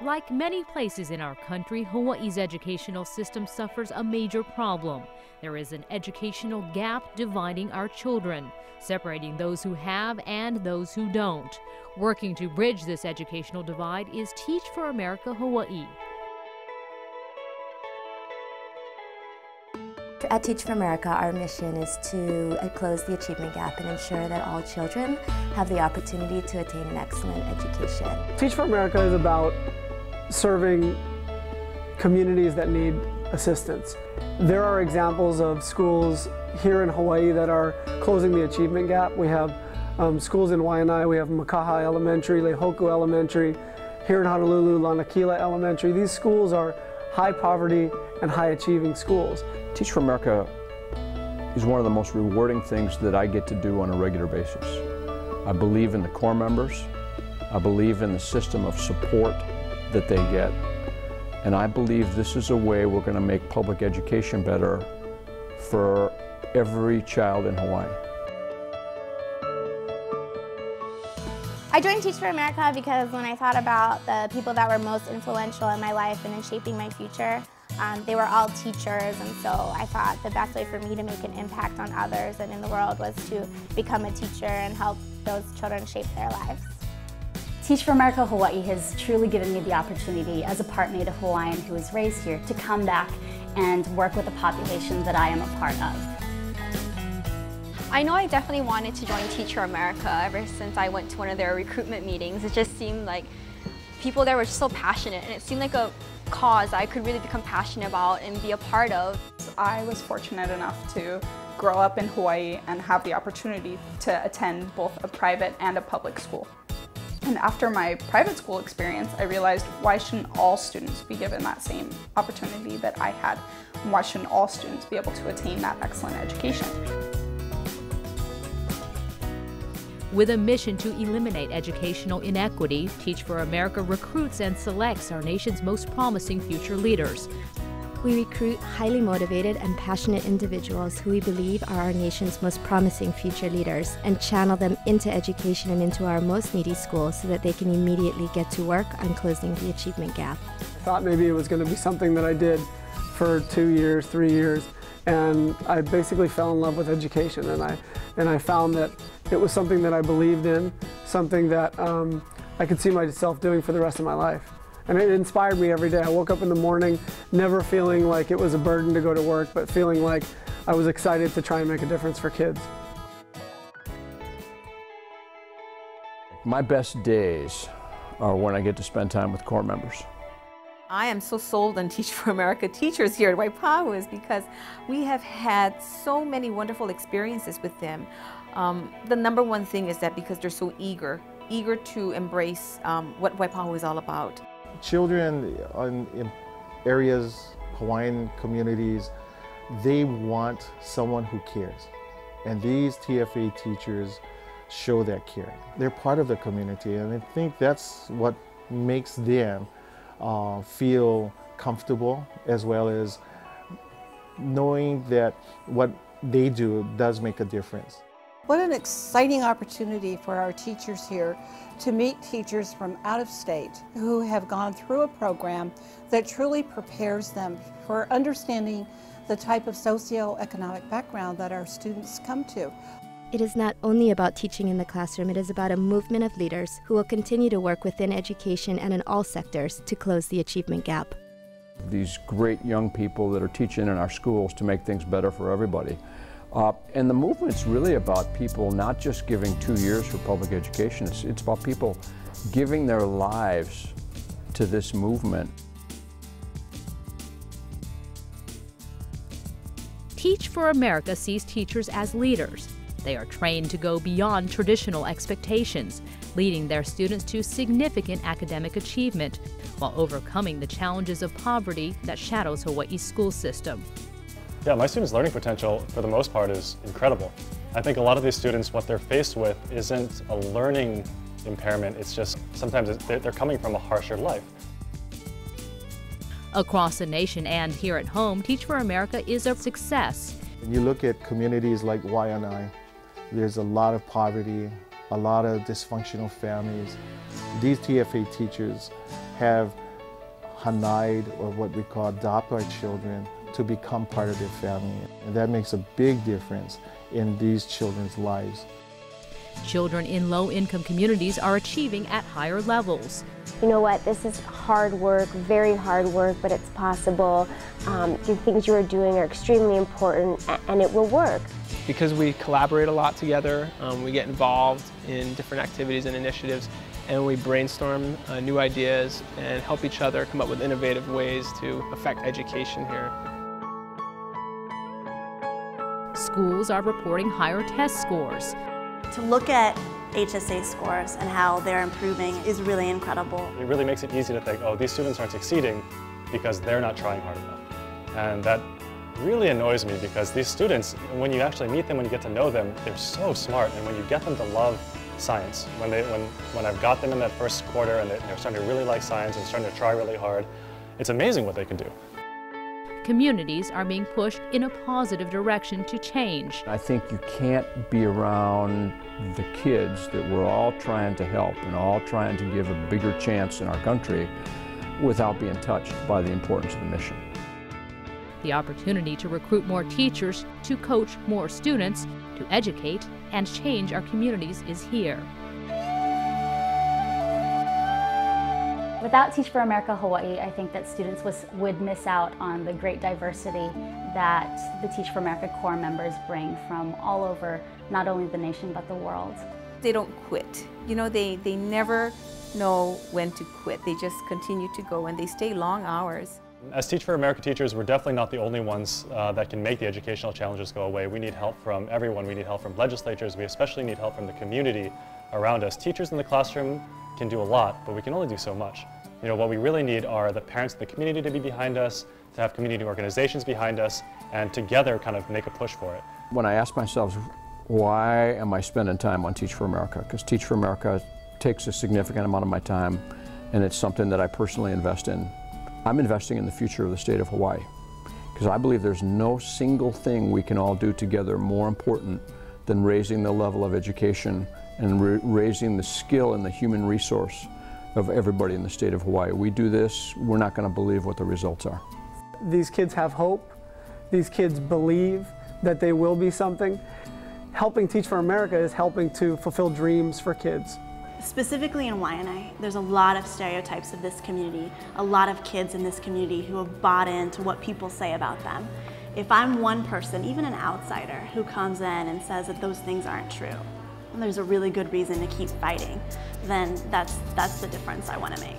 Like many places in our country, Hawaii's educational system suffers a major problem. There is an educational gap dividing our children, separating those who have and those who don't. Working to bridge this educational divide is Teach for America Hawaii. At Teach for America, our mission is to close the achievement gap and ensure that all children have the opportunity to attain an excellent education. Teach for America is about serving communities that need assistance. There are examples of schools here in Hawaii that are closing the achievement gap. We have schools in Waianae, we have Makaha Elementary, Lehoku Elementary, here in Honolulu, Lanakila Elementary. These schools are high poverty and high achieving schools. Teach for America is one of the most rewarding things that I get to do on a regular basis. I believe in the core members. I believe in the system of support that they get. And I believe this is a way we're going to make public education better for every child in Hawaii. I joined Teach for America because when I thought about the people that were most influential in my life and in shaping my future, they were all teachers, and so I thought the best way for me to make an impact on others and in the world was to become a teacher and help those children shape their lives. Teach for America Hawaii has truly given me the opportunity as a part Native Hawaiian who was raised here to come back and work with the population that I am a part of. I know I definitely wanted to join Teach for America ever since I went to one of their recruitment meetings. It just seemed like people there were just so passionate, and it seemed like a cause I could really become passionate about and be a part of. I was fortunate enough to grow up in Hawaii and have the opportunity to attend both a private and a public school. And after my private school experience, I realized why shouldn't all students be given that same opportunity that I had? And why shouldn't all students be able to attain that excellent education? With a mission to eliminate educational inequity, Teach for America recruits and selects our nation's most promising future leaders. We recruit highly motivated and passionate individuals who we believe are our nation's most promising future leaders and channel them into education and into our most needy schools so that they can immediately get to work on closing the achievement gap. I thought maybe it was going to be something that I did for 2 years, 3 years, and I basically fell in love with education, and I found that it was something that I believed in, something that I could see myself doing for the rest of my life. And it inspired me every day. I woke up in the morning never feeling like it was a burden to go to work, but feeling like I was excited to try and make a difference for kids. My best days are when I get to spend time with core members. I am so sold on Teach for America teachers here at Waipahu is because we have had so many wonderful experiences with them. The number one thing is that because they're so eager to embrace what Waipahu is all about. Children in areas, Hawaiian communities, they want someone who cares. And these TFA teachers show that care. They're part of the community, and I think that's what makes them feel comfortable, as well as knowing that what they do does make a difference. What an exciting opportunity for our teachers here to meet teachers from out of state who have gone through a program that truly prepares them for understanding the type of socioeconomic background that our students come to. It is not only about teaching in the classroom, it is about a movement of leaders who will continue to work within education and in all sectors to close the achievement gap. These great young people that are teaching in our schools to make things better for everybody. And the movement's really about people not just giving 2 years for public education, it's about people giving their lives to this movement. Teach for America sees teachers as leaders. They are trained to go beyond traditional expectations, leading their students to significant academic achievement while overcoming the challenges of poverty that shadows Hawaii's school system. Yeah, my students' learning potential, for the most part, is incredible. I think a lot of these students, what they're faced with isn't a learning impairment, it's just sometimes they're coming from a harsher life. Across the nation and here at home, Teach for America is a success. When you look at communities like Waianae, there's a lot of poverty, a lot of dysfunctional families. These TFA teachers have hanide, or what we call adopt our children to become part of their family. And that makes a big difference in these children's lives. Children in low-income communities are achieving at higher levels. You know what, this is hard work, very hard work, but it's possible. The things you are doing are extremely important, and it will work. Because we collaborate a lot together, we get involved in different activities and initiatives, and we brainstorm new ideas and help each other come up with innovative ways to affect education here. Schools are reporting higher test scores. To look at HSA scores and how they're improving is really incredible. It really makes it easy to think, oh, these students aren't succeeding because they're not trying hard enough. And that really annoys me, because these students, when you actually meet them, when you get to know them, they're so smart. And when you get them to love science, when I've got them in that first quarter and they're starting to really like science and starting to try really hard, it's amazing what they can do. Communities are being pushed in a positive direction to change. I think you can't be around the kids that we're all trying to help and all trying to give a bigger chance in our country without being touched by the importance of the mission. The opportunity to recruit more teachers, to coach more students, to educate and change our communities is here. Without Teach for America Hawaii, I think that students would miss out on the great diversity that the Teach for America core members bring from all over, not only the nation, but the world. They don't quit. You know, they never know when to quit. They just continue to go, and they stay long hours. As Teach for America teachers, we're definitely not the only ones that can make the educational challenges go away. We need help from everyone. We need help from legislatures. We especially need help from the community around us. Teachers in the classroom can do a lot, but we can only do so much. You know, what we really need are the parents in the community to be behind us, to have community organizations behind us, and together kind of make a push for it. When I ask myself, why am I spending time on Teach for America? Because Teach for America takes a significant amount of my time, and it's something that I personally invest in. I'm investing in the future of the state of Hawaii, because I believe there's no single thing we can all do together more important than raising the level of education and raising the skill and the human resource of everybody in the state of Hawaii. We do this, we're not going to believe what the results are. These kids have hope. These kids believe that they will be something. Helping Teach for America is helping to fulfill dreams for kids. Specifically in Waianae, there's a lot of stereotypes of this community, a lot of kids in this community who have bought into what people say about them. If I'm one person, even an outsider, who comes in and says that those things aren't true, and there's a really good reason to keep fighting, then that's the difference I want to make.